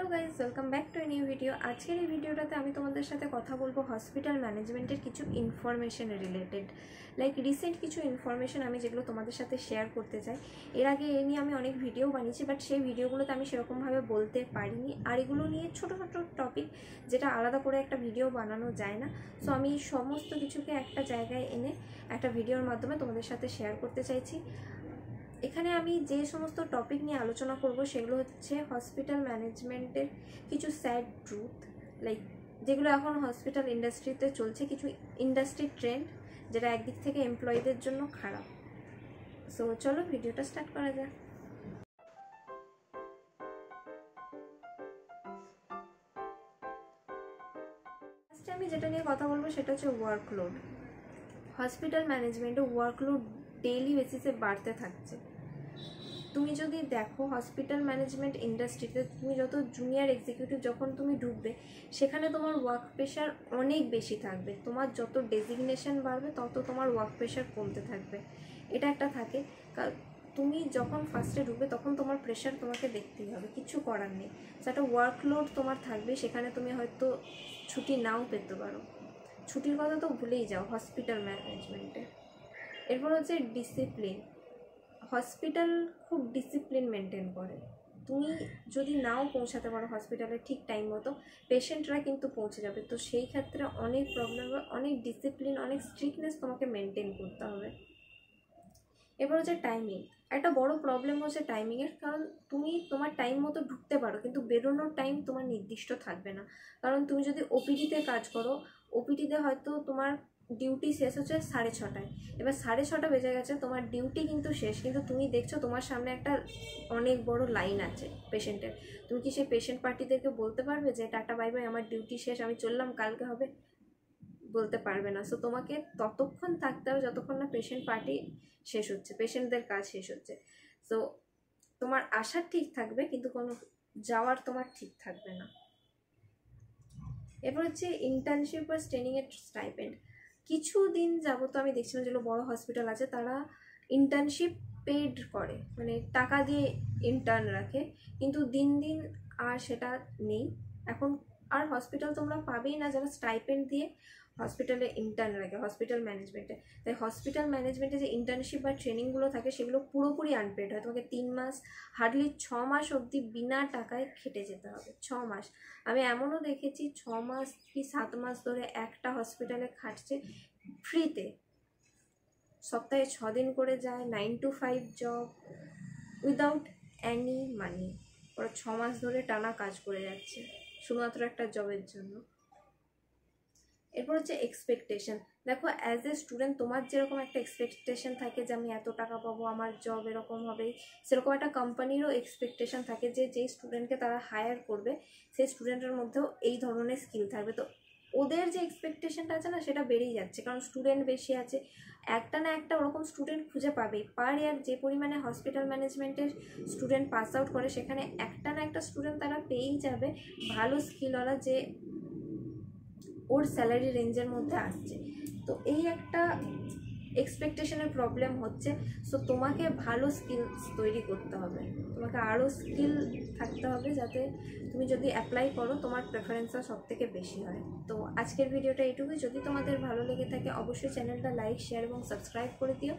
Hello guys welcome back to a new video. आजकेर এই ভিডিওটাতে আমি তোমাদের সাথে কথা বলবো হসপিটাল ম্যানেজমেন্টের কিছু ইনফরমেশন রিলেটেড, লাইক রিসেন্ট কিছু ইনফরমেশন আমি যেগুলো তোমাদের সাথে শেয়ার করতে চাই। এর আগে এ নিয়ে আমি অনেক ভিডিও বানিয়েছি, বাট সেই ভিডিওগুলোতে আমি সেরকমভাবে বলতে পারিনি। আর এগুলো নিয়ে ছোটো ছোটো টপিক যেটা আলাদা করে একটা ভিডিও বানানো যায় না। সো আমি সমস্ত কিছুকে একটা জায়গায় এনে একটা ভিডিওর মাধ্যমে তোমাদের সাথে শেয়ার করতে চাইছি। এখানে আমি যে সমস্ত টপিক নিয়ে আলোচনা করব সেগুলো হচ্ছে হসপিটাল ম্যানেজমেন্টের কিছু স্যাড ট্রুথ, লাইক যেগুলো এখন হসপিটাল ইন্ডাস্ট্রিতে চলছে, কিছু ইন্ডাস্ট্রি ট্রেন্ড যেটা একদিক থেকে এমপ্লয়ীদের জন্য খারাপ। সো চলো ভিডিওটা স্টার্ট করা যাক। ফার্স্টে আমি যেটা নিয়ে কথা বলবো সেটা হচ্ছে ওয়ার্কলোড। হসপিটাল ম্যানেজমেন্টে ওয়ার্কলোড ডেইলি বেসিসে বাড়তে থাকছে। তুমি যদি দেখো হসপিটাল ম্যানেজমেন্ট ইন্ডাস্ট্রিতে তুমি যত জুনিয়র এক্সিকিউটিভ যখন তুমি ঢুকবে, সেখানে তোমার ওয়ার্ক প্রেশার অনেক বেশি থাকবে। তোমার যত ডেজিগনেশন বাড়বে তত তোমার ওয়ার্ক প্রেশার কমতে থাকবে। এটা একটা থাকে, তুমি যখন ফার্স্টে ঢুকবে তখন তোমার প্রেশার তোমাকে দেখতেই হবে, কিছু করার নেই। একটা ওয়ার্কলোড তোমার থাকবে, সেখানে তুমি হয়তো ছুটি নাও পেতে পারো। ছুটির কথা তো ভুলেই যাও হসপিটাল ম্যানেজমেন্টে। এরপর হচ্ছে ডিসিপ্লিন। হসপিটাল খুব ডিসিপ্লিন মেনটেন করে। তুমি যদি নাও পৌঁছাতে পারো হসপিটালে ঠিক টাইম মতো, পেশেন্টরা কিন্তু পৌঁছে যাবে। তো সেই ক্ষেত্রে অনেক প্রবলেম হবে, অনেক ডিসিপ্লিন, অনেক স্ট্রিক্টনেস তোমাকে মেনটেন করতে হবে। এবার হচ্ছে টাইমিং। একটা বড় প্রবলেম হচ্ছে টাইমিংয়ের, কারণ তুমি তোমার টাইম মতো ঢুকতে পারো কিন্তু বেরোনোর টাইম তোমার নির্দিষ্ট থাকবে না। কারণ তুমি যদি ওপিডিতে কাজ করো, ওপিডিতে হয়তো তোমার ডিউটি শেষ হচ্ছে 6:30, এবার 6:30 বেজে গেছে, তোমার ডিউটি কিন্তু শেষ, কিন্তু তুমি দেখছো তোমার সামনে একটা অনেক বড় লাইন আছে পেশেন্টের। তুমি কি সেই পেশেন্ট পার্টিদেরকে বলতে পারবে যে টাটা বাই বাই, আমার ডিউটি শেষ, আমি চললাম, কালকে হবে? বলতে পারবে না। সো তোমাকে ততক্ষণ থাকতে হবে যতক্ষণ না পেশেন্ট পার্টি শেষ হচ্ছে, পেশেন্টদের কাজ শেষ হচ্ছে। সো তোমার আসার ঠিক থাকবে কিন্তু কোনো যাওয়ার তোমার ঠিক থাকবে না। এরপর হচ্ছে ইন্টার্নশিপ বা ট্রেনিংয়ের স্টাইপেন্ড। কিছু দিন যাবত আমি দেখছিলাম যেগুলো বড় হসপিটাল আছে তারা ইন্টার্নশিপ পেড করে, মানে টাকা দিয়ে ইন্টার্ন রাখে, কিন্তু দিন দিন আর সেটা নেই। এখন আর হসপিটাল তোমরা পাবেই না যারা স্টাইপেন্ড দিয়ে হসপিটালে ইন্টার্ন রাখে হসপিটাল ম্যানেজমেন্টে। তাই হসপিটাল ম্যানেজমেন্টে যে ইন্টার্নশিপ বা ট্রেনিংগুলো থাকে সেগুলো পুরোপুরি আনপেড হয়। তোমাকে 3 মাস, হার্ডলি 6 মাস অবধি বিনা টাকায় খেটে যেতে হবে। 6 মাস। আমি এমনও দেখেছি 6 মাস কি 7 মাস ধরে একটা হসপিটালে খাটছে ফ্রিতে, সপ্তাহে 6 দিন করে যায়, 9 to 5 job, without any money. ওরা 6 মাস ধরে টানা কাজ করে যাচ্ছে শুধুমাত্র একটা জবের জন্য। এরপর হচ্ছে এক্সপেকটেশন। দেখো অ্যাজ এ স্টুডেন্ট তোমার যেরকম একটা এক্সপেকটেশন থাকে যে আমি এত টাকা পাবো, আমার জব এরকম হবে, সেরকম একটা কোম্পানিরও এক্সপেকটেশন থাকে যে যেই স্টুডেন্টকে তারা হায়ার করবে সেই স্টুডেন্টের মধ্যেও এই ধরনের স্কিল থাকবে। তো ওদের যে এক্সপেকটেশনটা আছে না, সেটা বেড়েই যাচ্ছে, কারণ স্টুডেন্ট বেশি আছে। একটা না একটা ওরকম স্টুডেন্ট খুঁজে পাবে। পার ইয়ার যে পরিমাণে হসপিটাল ম্যানেজমেন্টের স্টুডেন্ট পাস আউট করে, সেখানে একটা না একটা স্টুডেন্ট তারা পেয়েই যাবে ভালো স্কিলওয়ালা, যে ওর স্যালারি রেঞ্জের মধ্যে আসছে। তো এই একটা এক্সপেকটেশনের প্রবলেম হচ্ছে। সো তোমাকে ভালো স্কিলস তৈরি করতে হবে, তোমাকে আরও স্কিল থাকতে হবে যাতে তুমি যদি অ্যাপ্লাই করো তোমার প্রেফারেন্সটা সবথেকে বেশি হয়। তো আজকের ভিডিওটা এইটুকুই। যদি তোমাদের ভালো লেগে থাকে অবশ্যই চ্যানেলটা লাইক, শেয়ার এবং সাবস্ক্রাইব করে দিও।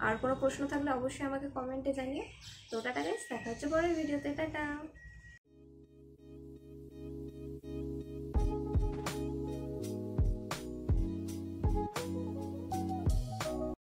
আর কোনো প্রশ্ন থাকলে অবশ্যই আমাকে কমেন্টে জানিও। তো টাটা গাইস, দেখা হচ্ছে পরের ভিডিওতে। টাটা।